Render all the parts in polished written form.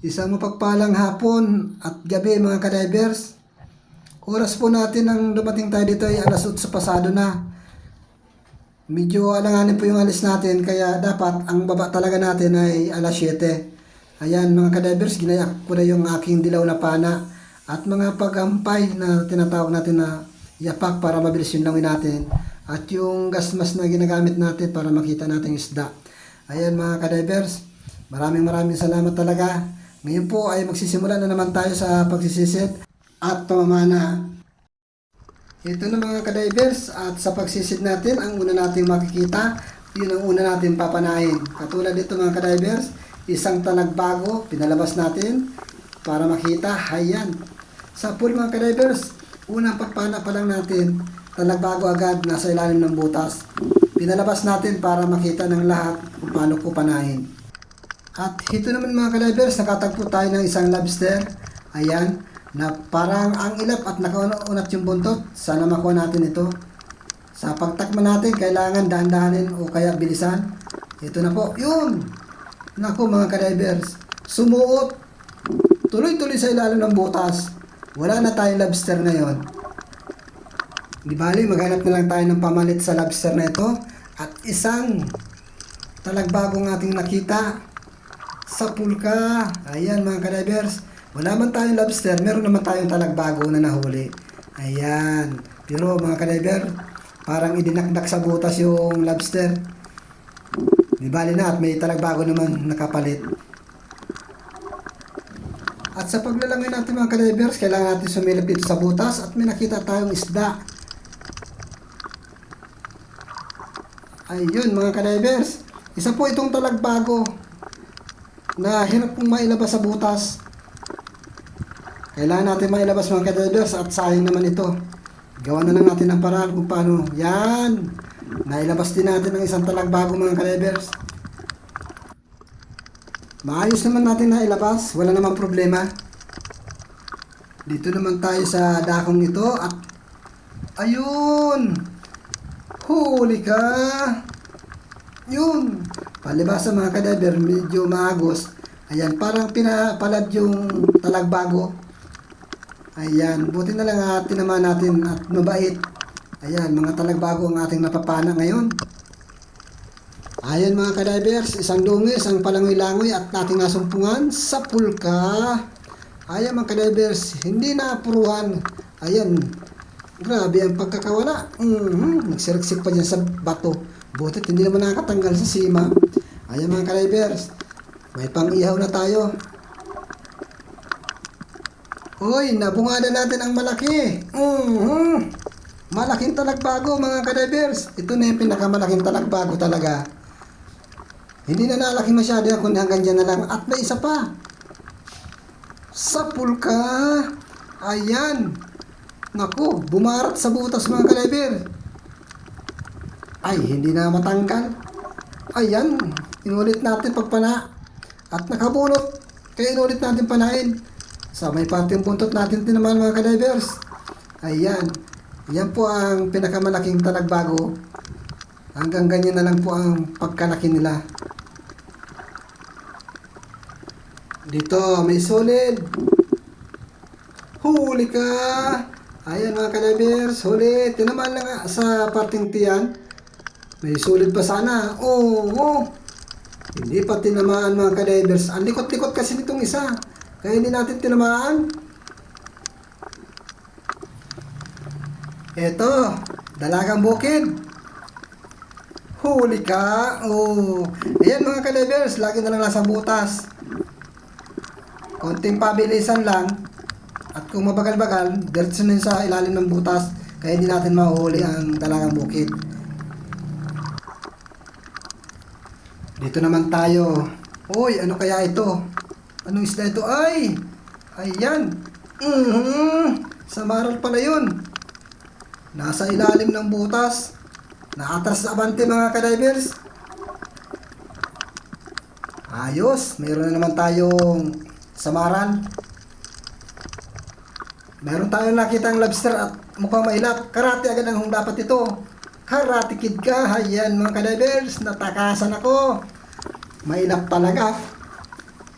Isang mapagpalang hapon at gabi mga kadivers. Oras po natin ang dumating tayo dito ay alas 8 pasado na. Medyo alanganin po yung alis natin kaya dapat ang baba talaga natin ay alas 7. Ayan mga kadivers, ginayak ko na yung aking dilaw na pana at mga pagampay na tinatawag natin na yapak para mabilis yung langin natin at yung gas mask na ginagamit natin para makita natin yung isda. Ayan mga kadivers, maraming salamat talaga. Ngayon po ay magsisimula na naman tayo sa pagsisisid at pamamana. Ito na mga kadivers, at sa pagsisid natin, ang una nating makikita, yun ang una natin papanahin. Katulad dito mga kadivers, isang talagbago, pinalabas natin para makita, ayan. Sa pool mga kadivers, unang pagpana pa lang natin, talagbago agad nasa ilalim ng butas. Pinalabas natin para makita ng lahat kung paano ko panahin. At ito naman mga kadivers, nakatagpo tayo ng isang lobster. Ayan, na parang ang ilap at nakaunat yung buntot. Sana makuha natin ito. Sa pagtakman natin, kailangan dahan-dahanin o kaya bilisan. Ito na po, yun! Naku mga kadivers, sumuot. Tuloy-tuloy sa ilalim ng butas. Wala na tayong lobster ngayon. Di bali, maghanap na lang tayo ng pamalit sa lobster na ito. At isang talagbagong ating nakita sa pulka. Ayan mga kadivers, wala man tayong lobster, meron naman tayong talagbago na nahuli. Ayan, pero mga kadiver, parang idinakdak sa butas yung lobster. Di bali na at may talagbago naman nakapalit. At sa paglalangay natin mga kadivers, kailangan natin sumilip dito sa butas at may nakita tayong isda. Ayun mga kadivers, isa po itong talagbago na hirap pong mailabas sa butas. Kailangan natin mailabas mga kadivers at sayang naman ito. Gawa na lang natin ang paraan kung paano. Yan! Nailabas din natin ang isang talagbago mga kadivers. Maayos naman natin nailabas. Wala namang problema. Dito naman tayo sa dakong ito at ayun! Huli ka! Yun! Palibasa mga kadiver, medyo maagos. Ayan, parang pinapalad yung talagbago. Ayan, buti na lang tinamaan natin at mabait. Ayan, mga talagbago ang ating napapana ngayon. Ayan mga kadivers, isang dungi, isang palangoy-langoy at ating nasumpungan sa pulka. Ayan mga kadivers, hindi na apuruhan. Ayan, grabe ang pagkakawala. Nagsiriksik pa dyan sa bato. Butit, hindi naman nakatanggal sa sima. Ayan mga kadivers, may pang-ihaw na tayo. Uy, nabungada natin ang malaki. Malaking talagbago mga kadivers. Ito na yung pinakamalaking talagbago talaga. Hindi na nalaki masyado yan, kundi hanggang dyan na lang. At may isa pa. Sa pulka. Ayan. Naku, bumarat sa butas mga kadivers. Ay, hindi na matanggal. Ayan, inulit natin pagpana. At nakabunot. Kaya inulit natin panain. Sa may parting buntot natin tinamaan mga kadivers. Ayan. Yan po ang pinakamalaking talagbago. Hanggang ganyan na lang po ang pagkalaki nila. Dito, may solid. Huli ka! Ayan mga kadivers, huli. Tinamaan lang sa parting tiyan. May solid pa sana. Oo. Hindi pa tinamaan mga kadivers. Ang likot-likot kasi nitong isa. Kaya hindi natin tinamaan. Eto, dalagang bukid. Huli ka. Oh. Ayan mga kadivers, lagi na lang nasa butas. Konting pabilisan lang. At kung mabagal-bagal, diretso na sa ilalim ng butas. Kaya hindi natin mahuhuli ang dalagang bukid. Dito naman tayo. Uy, ano kaya ito? Anong isda ito? Ay! Ayan! Samaral pala yun. Nasa ilalim ng butas. Naatras sa abante mga kadivers. Ayos! Mayroon na naman tayong samaran. Meron tayong nakitang lobster at mukhang mailap. Karate agad ang dapat ito. Karate kid ka. Ayan mga kadivers. Natakasan ako. Mailap talaga.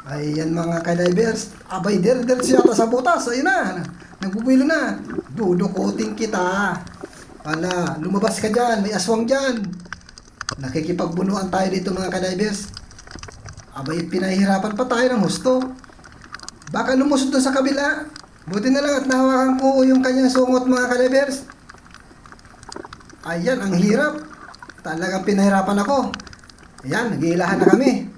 Ayan mga ka-divers. Abay, der-der siya sa butas. Ayun na. Nagbubuelo na. Dudukutin kita. Wala, lumabas ka dyan. May aswang dyan. Nakikipagbunuan tayo dito mga ka-divers. Abay, pinahihirapan pa tayo ng husto. Baka lumusot doon sa kabila. Buti na lang at nahawakan ko yung kanyang sungot mga ka-divers. Ayan, ang hirap. Talagang pinahirapan ako. Ayan, nag-iilahan na kami.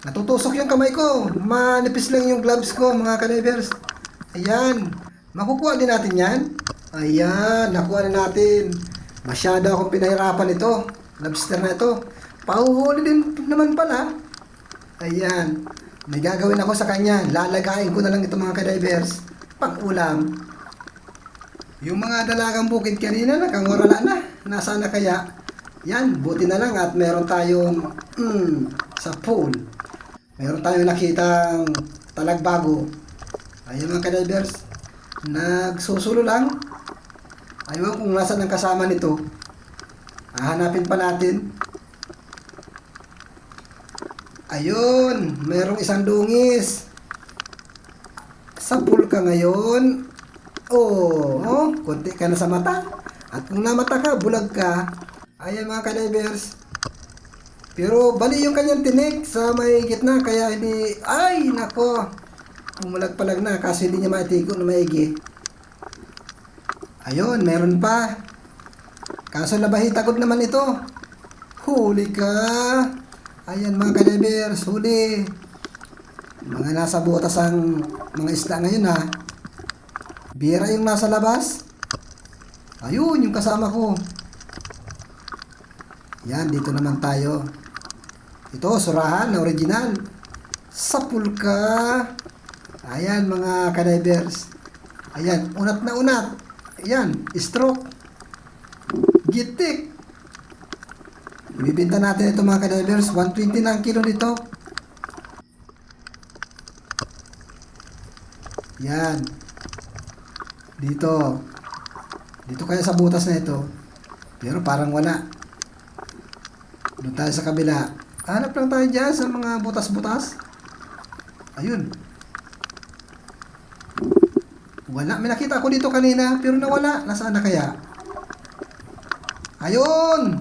Natutusok yung kamay ko. Manipis lang yung gloves ko mga ka-divers. Ayan, makukuha din natin yan. Ayan, nakuha na natin. Masyado akong pinahirapan ito. Lobster na ito. Pahuhuli din naman pala. Ayan, may gagawin ako sa kanya. Lalagayin ko na lang ito mga ka-divers. Pang-ulam. Yung mga dalagang bukid kanina nakangwarala na. Nasaan na kaya? Yan, buti na lang at meron tayong sa pool. Meron tayong nakitang talagbago. Ayun mga ka-divers, nagsusulo lang. Ayun kung nasaan ang kasama nito. Hahanapin pa natin. Ayun, merong isang dungis. Sa pool ka ngayon. Oh, konti ka na sa mata. At kung namata ka, bulag ka. Ayan mga ka-divers. Pero bali yung kanyang tinik sa may gitna. Kaya hindi, ay nako. Umulag-palag na kaso hindi niya maitiko na maigi. Ayun, meron pa. Kaso labahitagod naman ito. Huli ka. Ayan mga ka-divers, huli. Mga nasa butas ang mga isda ngayon ha. Bira yung nasa labas. Ayun, yung kasama ko. Yan, dito naman tayo. Ito, surahan na original. Sapul ka. Ayan mga ka-divers. Ayan, unat na unat. Ayan, stroke. Gitik. Ibibinta natin ito mga ka-divers. 120 na ang kilo nito. Yan. Dito. Dito kaya sa butas na ito. Pero parang wala. Doon tayo sa kabila. Hanap lang tayo dyan sa mga butas-butas. Ayun. Wala. May nakita ako dito kanina. Pero nawala. Nasaan na kaya? Ayun.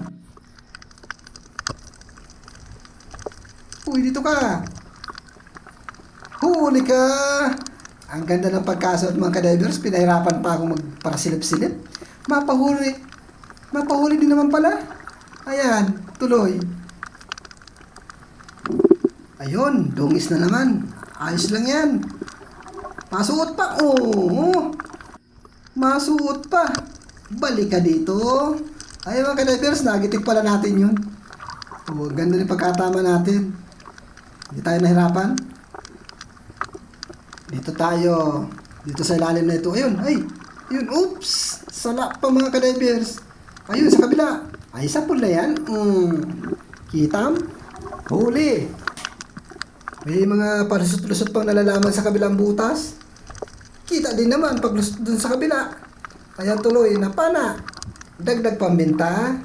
Uy, dito ka. Huli ka. Ang ganda ng pagkasuot mga ka-divers. Pinahirapan pa akong magparasilip-silip. Mapahuli. Mapahuli din naman pala. Ayan, tuloy. Ayun, dungis na naman. Ayos lang yan. Masuot pa. Oo. Masuot pa. Balik ka dito. Ayun mga ka-divers, nagitik pala natin yun. Oh, ganda ng pagkatama natin. Hindi tayo nahirapan. Dito tayo. Dito sa ilalim na ito. Ayun, ay. Ayun, oops. Sala pa mga ka-divers. Ayun, sa kabila. Ay, sapul na yan. Kitam. Huli. May mga palusot-lusot pang nalalaman sa kabilang butas. Kita din naman pag lusot dun sa kabila. Ayan tuloy, napana. Dagdag pambenta.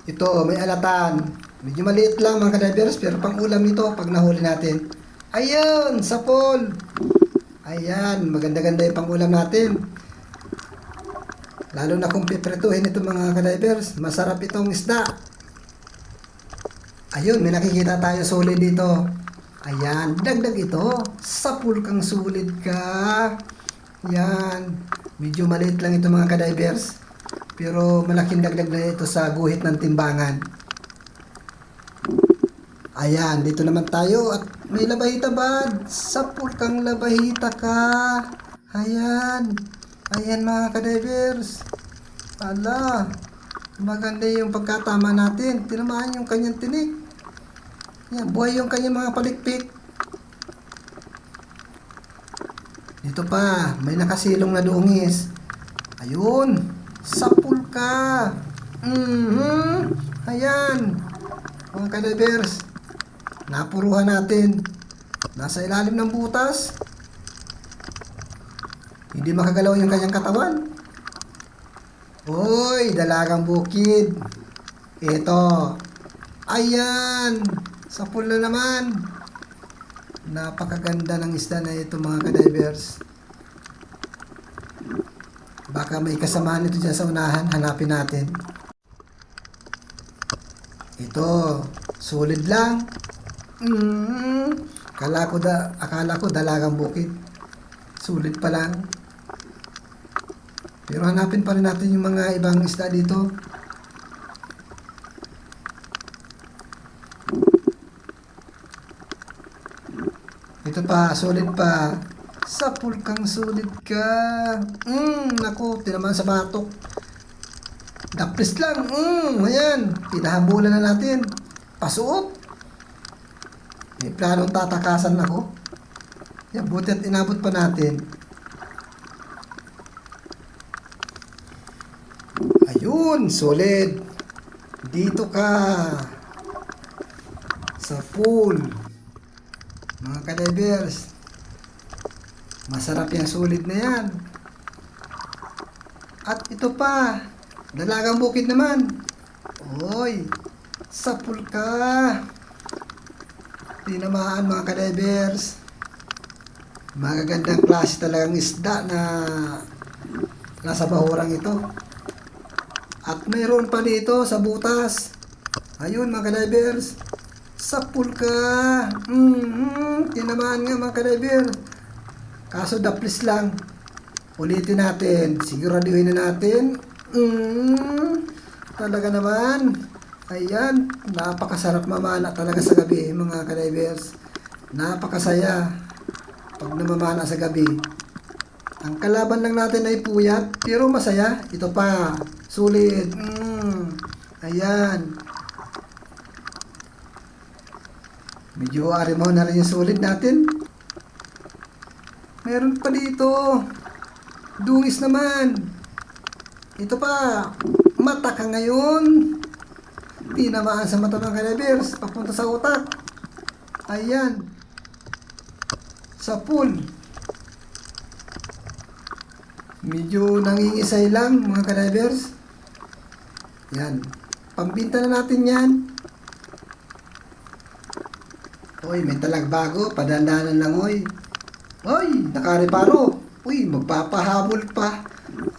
Ito, may alatan. Medyo maliit lang mga ka-divers, pero pang ulam ito pag nahuli natin. Ayun, sapol. Ayan, maganda-ganda yung pang ulam natin. Lalo na kung pipretuhin ito mga ka-divers, masarap itong isda. Ayun, may nakikita tayo sulit dito. Ayan, dagdag ito. Sapul kang sulit ka. Ayan, medyo maliit lang ito mga ka-divers. Pero malaking dagdag na ito sa guhit ng timbangan. Ayan, dito naman tayo at may labahita bad. Sapul kang labahita ka. Ayan. Ayan mga ka-divers. Ala, maganda yung pagkatama natin. Tinamaan yung kanyang tinik. Yan, buhay yung kanyang mga palikpik. Dito pa, may nakasilong na dungis. Ayun, sapul ka. Ayan, mga ka-divers. Napuruhan natin. Nasa ilalim ng butas. Hindi makagalaw yung kanyang katawan. Uy, dalagang bukid. Ito. Ayan. Sa pool na naman. Napakaganda ng isda na ito mga kadivers. Baka may kasamahan ito dyan sa unahan. Hanapin natin. Ito. Solid lang. Akala ko dalagang bukid. Sulit pa lang. Pero hanapin pa rin natin yung mga ibang isda dito. Ito pa, solid pa. Sa pulkang solid ka. Naku, tinaman sa batok. Daplis lang. Ayan. Pinahabulan na natin. Pasuot. May planong tatakasan ako. Yan, buti at inabot pa natin. Ayun, solid. Dito ka. Sa pool. Mga kadivers. Masarap yung solid na yan. At ito pa. Dalagang bukid naman. Oy. Sa pool ka. Tinamaan mga kadivers. Magagandang klase talagang isda na nasa bahurang ito. At mayroon pa dito sa butas. Ayun mga kadivers. Sa pool ka. Tinamaan nga mga kadivers. Kaso daplis lang. Ulitin natin. Siguraduhin na natin. Talaga naman. Ayan, napakasarap mamana talaga sa gabi mga kadivers. Napakasaya pag namamana sa gabi. Ang kalaban lang natin ay puyat, pero masaya. Ito pa, sulit. Ayan. Medyo arimaw na rin yung sulit natin. Meron pa dito. Dungis naman. Ito pa, mata ka ngayon. Tinamaan sa mata ng kadivers, papunta sa utak. Ayan. Sa pool. Medyo nangingisay lang mga kadivers. Yan. Pambinta na natin yan. Uy, may talagbago. Padandanan lang, uy. Uy, nakareparo. Uy, magpapahabol pa.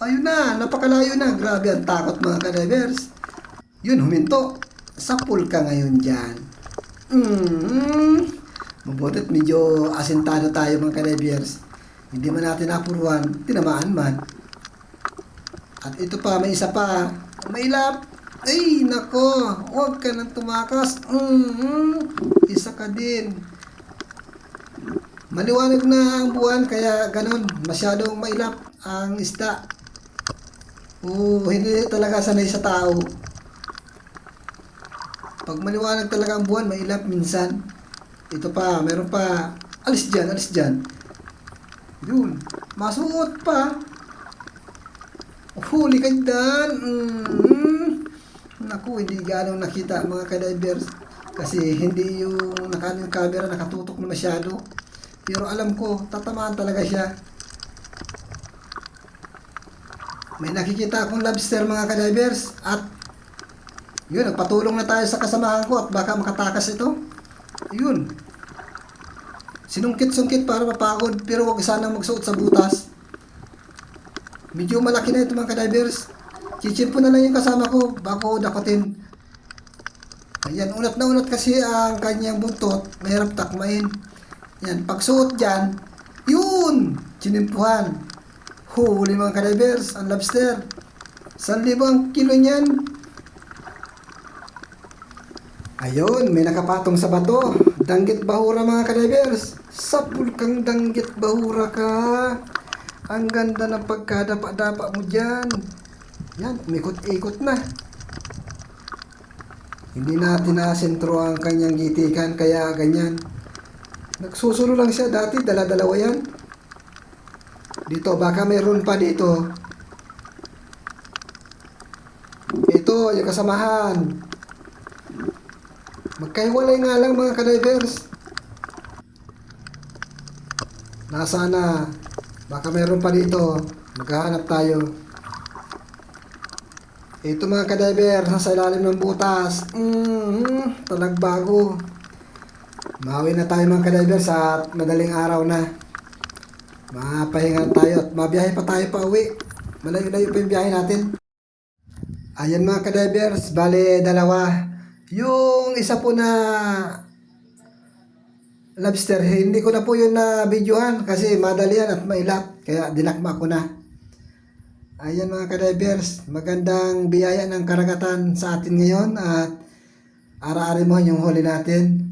Ayun na, napakalayo na. Grabe ang takot mga kadivers. Yun, huminto. Sa pool ka ngayon dyan. Mabutit medyo asintado tayo mga kadivers. Hindi man natin napuruan, tinamaan man. At ito pa, may isa pa. Mailap. Ay, nako. Huwag ka nang tumakas. Isa ka din. Maliwanag na ang buwan, kaya ganun. Masyadong mailap ang isda. Hindi talaga sanay sa tao. Pag maliwanag talaga ang buwan, mailap minsan. Ito pa, meron pa. Alis dyan, alis dyan. Yun, masuot pa. Huli ka dyan. Naku, hindi ganong nakita mga kadivers. Kasi hindi yung camera nakatutok na masyado. Pero alam ko, tatamaan talaga siya. May nakikita akong lobster mga kadivers. At yun, nagpatulong na tayo sa kasamahan ko at baka makatakas ito. Yun. Sinungkit-sungkit para mapagod, pero huwag sanang magsuot sa butas. Medyo malaki na ito mga kadivers. Chichimpo na lang yung kasama ko bago dakotin. Ayan, unat na unat kasi ang kanyang buntot. Mahirap takmain. Yan, pagsuot dyan, yun! Chinimpuhan. Huli mga kadivers, ang lobster. 1,000 ang kilo niyan. Ayun, may nakapatong sa bato. Danggit bahura mga kadivers. Sa pulkang danggit bahura ka. Ang ganda ng pagkadapa-dapa mo dyan. Yan, umikot-ikot na. Hindi natin nasentro ang kanyang gitikan, kaya ganyan. Nagsusulo lang siya dati, dala-dalawa yan. Dito, baka mayroon pa dito. Ito, yung kasamahan. Magkahiwalay nga lang mga kadivers. Nasa na? Baka meron pa dito. Maghahanap tayo. Ito mga kadivers, nasa ilalim ng butas. Talagbago. Mauwi na tayo mga ka-divers at madaling araw na. Mapahinga tayo at mabiyahe pa tayo pa uwi. Malayo-layo pa yung biyahe natin. Ayan mga ka-divers, bale dalawa. Yung isa po na lobster, hindi ko na po yun na videohan kasi madali yan at mailap. Kaya dinakma ko na. Ayan mga ka-divers, magandang biyaya ng karagatan sa atin ngayon at ara-ari mo yung huli natin.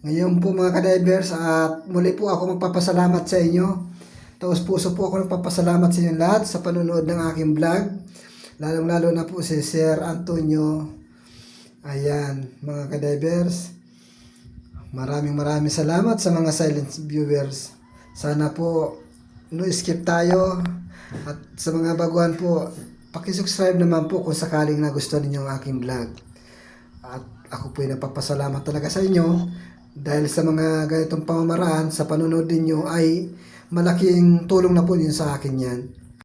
Ngayon po mga ka-divers at muli po ako magpapasalamat sa inyo. Taos puso po ako nagpapasalamat sa inyo lahat sa panonood ng aking vlog. Lalong-lalo na po si Sir Antonio. Ayan mga ka-divers. Maraming salamat sa mga silent viewers. Sana po no skip tayo. At sa mga baguhan po, paki-subscribe naman po kung sakaling nagustuhan ninyo ang aking vlog. At ako po ay nagpapasalamat talaga sa inyo dahil sa mga ganitong pamamaraan sa panonood ninyo ay malaking tulong na po yun sa akin yan.